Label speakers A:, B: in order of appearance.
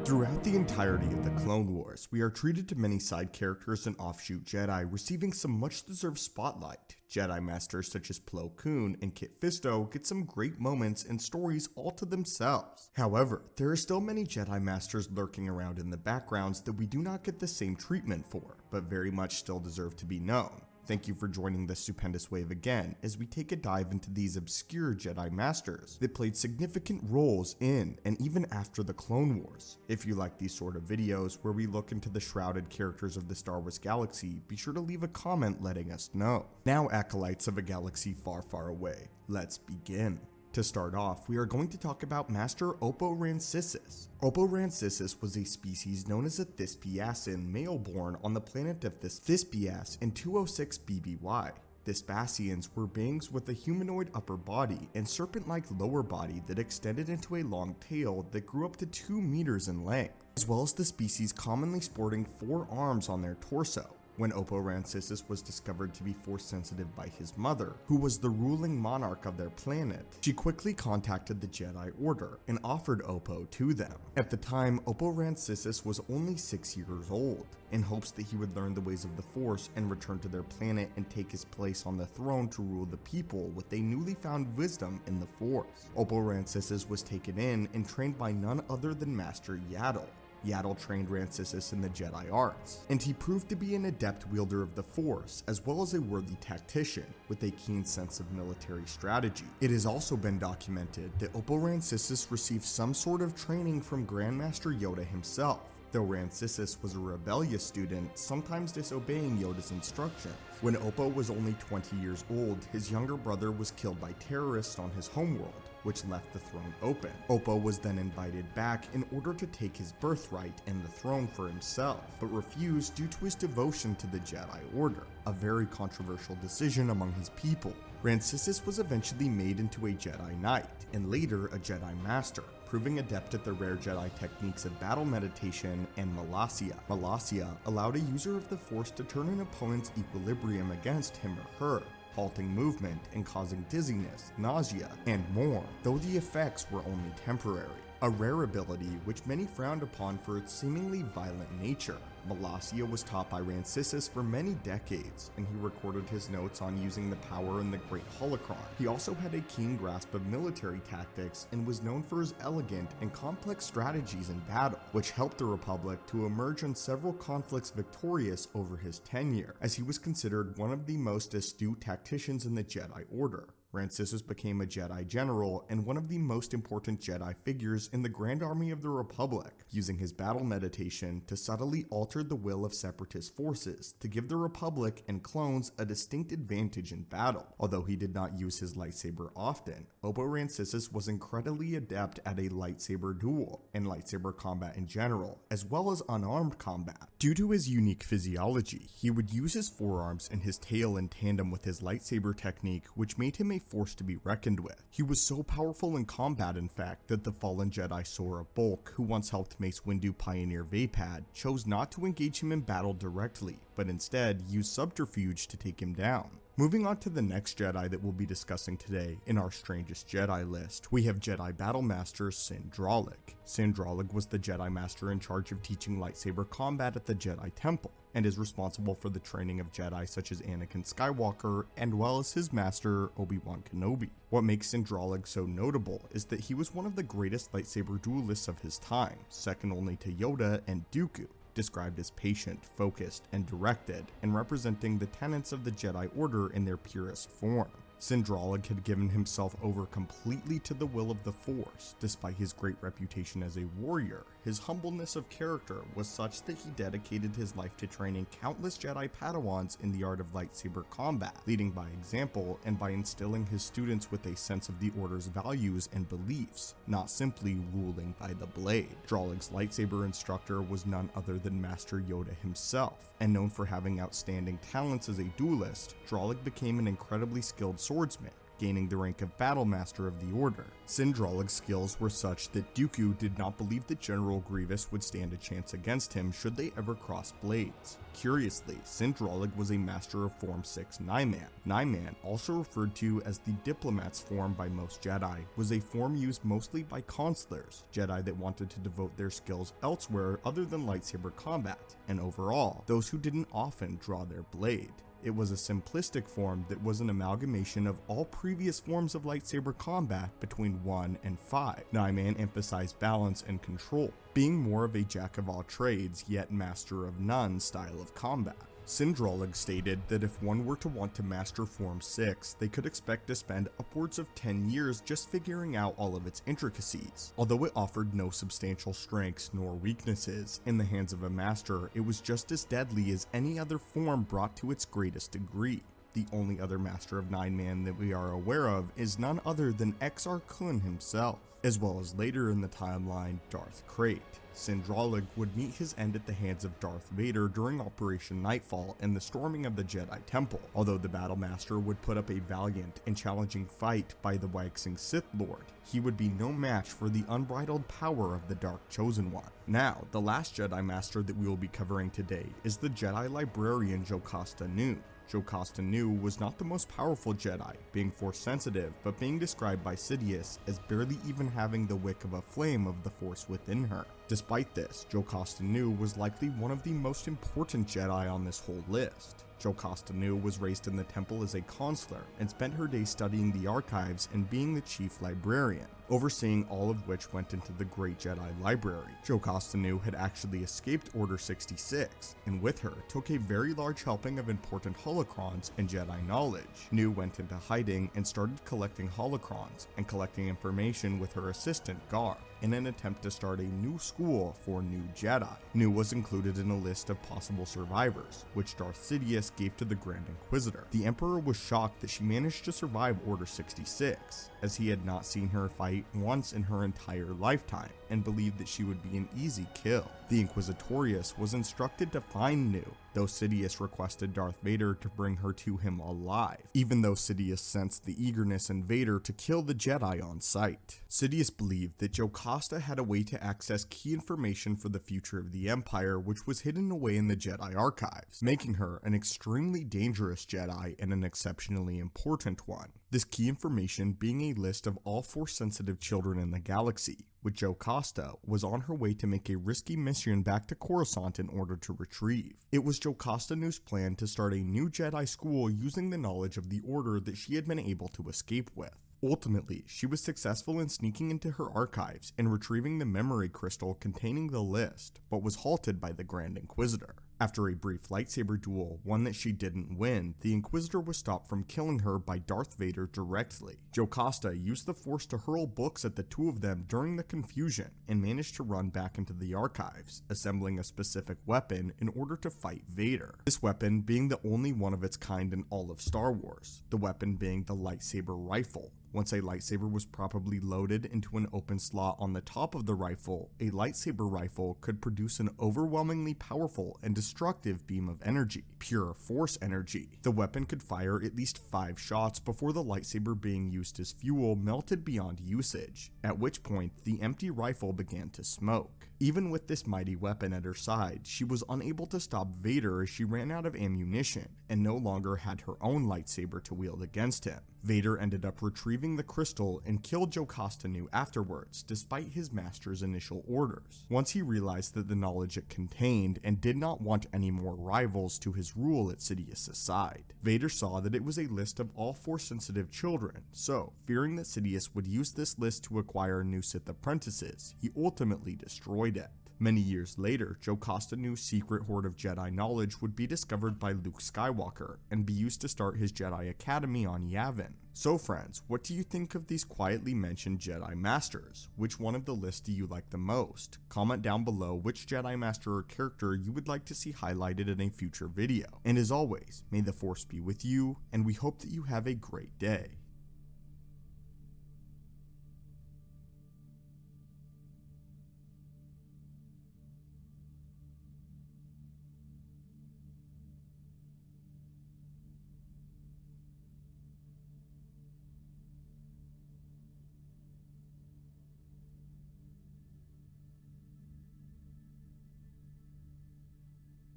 A: Throughout the entirety of the Clone Wars, we are treated to many side characters and offshoot Jedi receiving some much-deserved spotlight. Jedi Masters such as Plo Koon and Kit Fisto get some great moments and stories all to themselves. However, there are still many Jedi Masters lurking around in the backgrounds that we do not get the same treatment for, but very much still deserve to be known. Thank you for joining the Stupendous Wave again as we take a dive into these obscure Jedi Masters that played significant roles in and even after the Clone Wars. If you like these sort of videos where we look into the shrouded characters of the Star Wars galaxy, be sure to leave a comment letting us know. Now, acolytes of a galaxy far, far away, let's begin. To start off, we are going to talk about Master Oborancisus. Oborancisus was a species known as a Thespian male born on the planet of Thespias in 206 BBY. Thespians were beings with a humanoid upper body and serpent-like lower body that extended into a long tail that grew up to 2 meters in length, as well as the species commonly sporting 4 arms on their torso. When Oborancisus was discovered to be force sensitive by his mother, who was the ruling monarch of their planet, she quickly contacted the Jedi Order and offered Oppo to them. At the time, Oborancisus was only 6 years old, in hopes that he would learn the ways of the Force and return to their planet and take his place on the throne to rule the people with a newly found wisdom in the Force. Oborancisus was taken in and trained by none other than Master Yaddle. Yaddle trained Rancisis in the Jedi arts, and he proved to be an adept wielder of the Force, as well as a worthy tactician, with a keen sense of military strategy. It has also been documented that Oborancisus received some sort of training from Grandmaster Yoda himself, though Rancisis was a rebellious student, sometimes disobeying Yoda's instructions. When Oppo was only 20 years old, his younger brother was killed by terrorists on his homeworld, which left the throne open. Oppo was then invited back in order to take his birthright and the throne for himself, but refused due to his devotion to the Jedi Order, a very controversial decision among his people. Rancisis was eventually made into a Jedi Knight, and later a Jedi Master, proving adept at the rare Jedi techniques of battle meditation and Malacia. Malacia allowed a user of the Force to turn an opponent's equilibrium against him or her, halting movement and causing dizziness, nausea, and more, though the effects were only temporary. A rare ability which many frowned upon for its seemingly violent nature. Malacia was taught by Rancisis for many decades, and he recorded his notes on using the power in the Great Holocron. He also had a keen grasp of military tactics and was known for his elegant and complex strategies in battle, which helped the Republic to emerge in several conflicts victorious over his tenure, as he was considered one of the most astute tacticians in the Jedi Order. Rancisis became a Jedi General and one of the most important Jedi figures in the Grand Army of the Republic, using his battle meditation to subtly alter the will of Separatist forces to give the Republic and clones a distinct advantage in battle. Although he did not use his lightsaber often, Oborancisus was incredibly adept at a lightsaber duel and lightsaber combat in general, as well as unarmed combat. Due to his unique physiology, he would use his forearms and his tail in tandem with his lightsaber technique, which made him a force to be reckoned with. He was so powerful in combat, in fact, that the fallen Jedi Sora Bulk, who once helped Mace Windu pioneer Vapad, chose not to engage him in battle directly, but instead used subterfuge to take him down. Moving on to the next Jedi that we'll be discussing today in our Strangest Jedi list, we have Jedi Battle Master Sin Dralic. Sin Dralic was the Jedi Master in charge of teaching lightsaber combat at the Jedi Temple, and is responsible for the training of Jedi such as Anakin Skywalker, and well as his master Obi-Wan Kenobi. What makes Sin Dralic so notable is that he was one of the greatest lightsaber duelists of his time, second only to Yoda and Dooku. Described as patient, focused, and directed, and representing the tenets of the Jedi Order in their purest form. Sin Dralic had given himself over completely to the will of the Force. Despite his great reputation as a warrior, his humbleness of character was such that he dedicated his life to training countless Jedi Padawans in the art of lightsaber combat, leading by example and by instilling his students with a sense of the Order's values and beliefs, not simply ruling by the blade. Dralic's lightsaber instructor was none other than Master Yoda himself, and known for having outstanding talents as a duelist, Dralic became an incredibly skilled swordsman, gaining the rank of Battle Master of the Order. Dralic's skills were such that Dooku did not believe that General Grievous would stand a chance against him should they ever cross blades. Curiously, Dralic was a master of Form 6 Nine-Man. Nine-Man, also referred to as the Diplomat's form by most Jedi, was a form used mostly by consulars, Jedi that wanted to devote their skills elsewhere other than lightsaber combat, and overall, those who didn't often draw their blade. It was a simplistic form that was an amalgamation of all previous forms of lightsaber combat between 1 and 5. Nine-Man emphasized balance and control, being more of a jack-of-all-trades yet master-of-none style of combat. Dralic stated that if one were to want to master Form 6, they could expect to spend upwards of 10 years just figuring out all of its intricacies. Although it offered no substantial strengths nor weaknesses, in the hands of a master, it was just as deadly as any other form brought to its greatest degree. The only other master of Nine-Man that we are aware of is none other than Exar Kun himself, as well as later in the timeline, Darth Krayt. Dralic would meet his end at the hands of Darth Vader during Operation Nightfall and the storming of the Jedi Temple, although the Battle Master would put up a valiant and challenging fight by the waxing Sith Lord. He would be no match for the unbridled power of the Dark Chosen One. Now, the last Jedi Master that we will be covering today is the Jedi Librarian Jocasta Nu. Jocasta Nu was not the most powerful Jedi, being Force sensitive, but being described by Sidious as barely even having the wick of a flame of the Force within her. Despite this, Jocasta Nu was likely one of the most important Jedi on this whole list. Jocasta Nu was raised in the temple as a consular and spent her days studying the archives and being the chief librarian, overseeing all of which went into the Great Jedi Library. Jocasta Nu had actually escaped Order 66, and with her took a very large helping of important holocrons and Jedi knowledge. Nu went into hiding and started collecting holocrons and collecting information with her assistant Gar, in an attempt to start a new school for new Jedi. Nu was included in a list of possible survivors, which Darth Sidious gave to the Grand Inquisitor. The Emperor was shocked that she managed to survive Order 66, as he had not seen her fight once in her entire lifetime, and believed that she would be an easy kill. The Inquisitorius was instructed to find Nu, though Sidious requested Darth Vader to bring her to him alive, even though Sidious sensed the eagerness in Vader to kill the Jedi on sight. Sidious believed that Jocasta had a way to access key information for the future of the Empire which was hidden away in the Jedi archives, making her an extremely dangerous Jedi and an exceptionally important one. This key information being a list of all Force-sensitive children in the galaxy, which Jocasta was on her way to make a risky mission back to Coruscant in order to retrieve. It was Jocasta Nu's plan to start a new Jedi school using the knowledge of the Order that she had been able to escape with. Ultimately, she was successful in sneaking into her archives and retrieving the memory crystal containing the list, but was halted by the Grand Inquisitor. After a brief lightsaber duel, one that she didn't win, the Inquisitor was stopped from killing her by Darth Vader directly. Jocasta used the Force to hurl books at the two of them during the confusion, and managed to run back into the archives, assembling a specific weapon in order to fight Vader. This weapon being the only one of its kind in all of Star Wars, the weapon being the lightsaber rifle. Once a lightsaber was properly loaded into an open slot on the top of the rifle, a lightsaber rifle could produce an overwhelmingly powerful and destructive beam of energy, pure Force energy. The weapon could fire at least 5 shots before the lightsaber being used as fuel melted beyond usage, at which point the empty rifle began to smoke. Even with this mighty weapon at her side, she was unable to stop Vader as she ran out of ammunition, and no longer had her own lightsaber to wield against him. Vader ended up retrieving the crystal and killed Jocasta Nu afterwards, despite his master's initial orders. Once he realized that the knowledge it contained and did not want any more rivals to his rule at Sidious's side, Vader saw that it was a list of all Force-sensitive children, so, fearing that Sidious would use this list to acquire new Sith apprentices, he ultimately destroyed it. Many years later, Jocasta Nu's secret hoard of Jedi knowledge would be discovered by Luke Skywalker and be used to start his Jedi Academy on Yavin. So friends, what do you think of these quietly mentioned Jedi Masters? Which one of the list do you like the most? Comment down below which Jedi Master or character you would like to see highlighted in a future video. And as always, may the Force be with you, and we hope that you have a great day.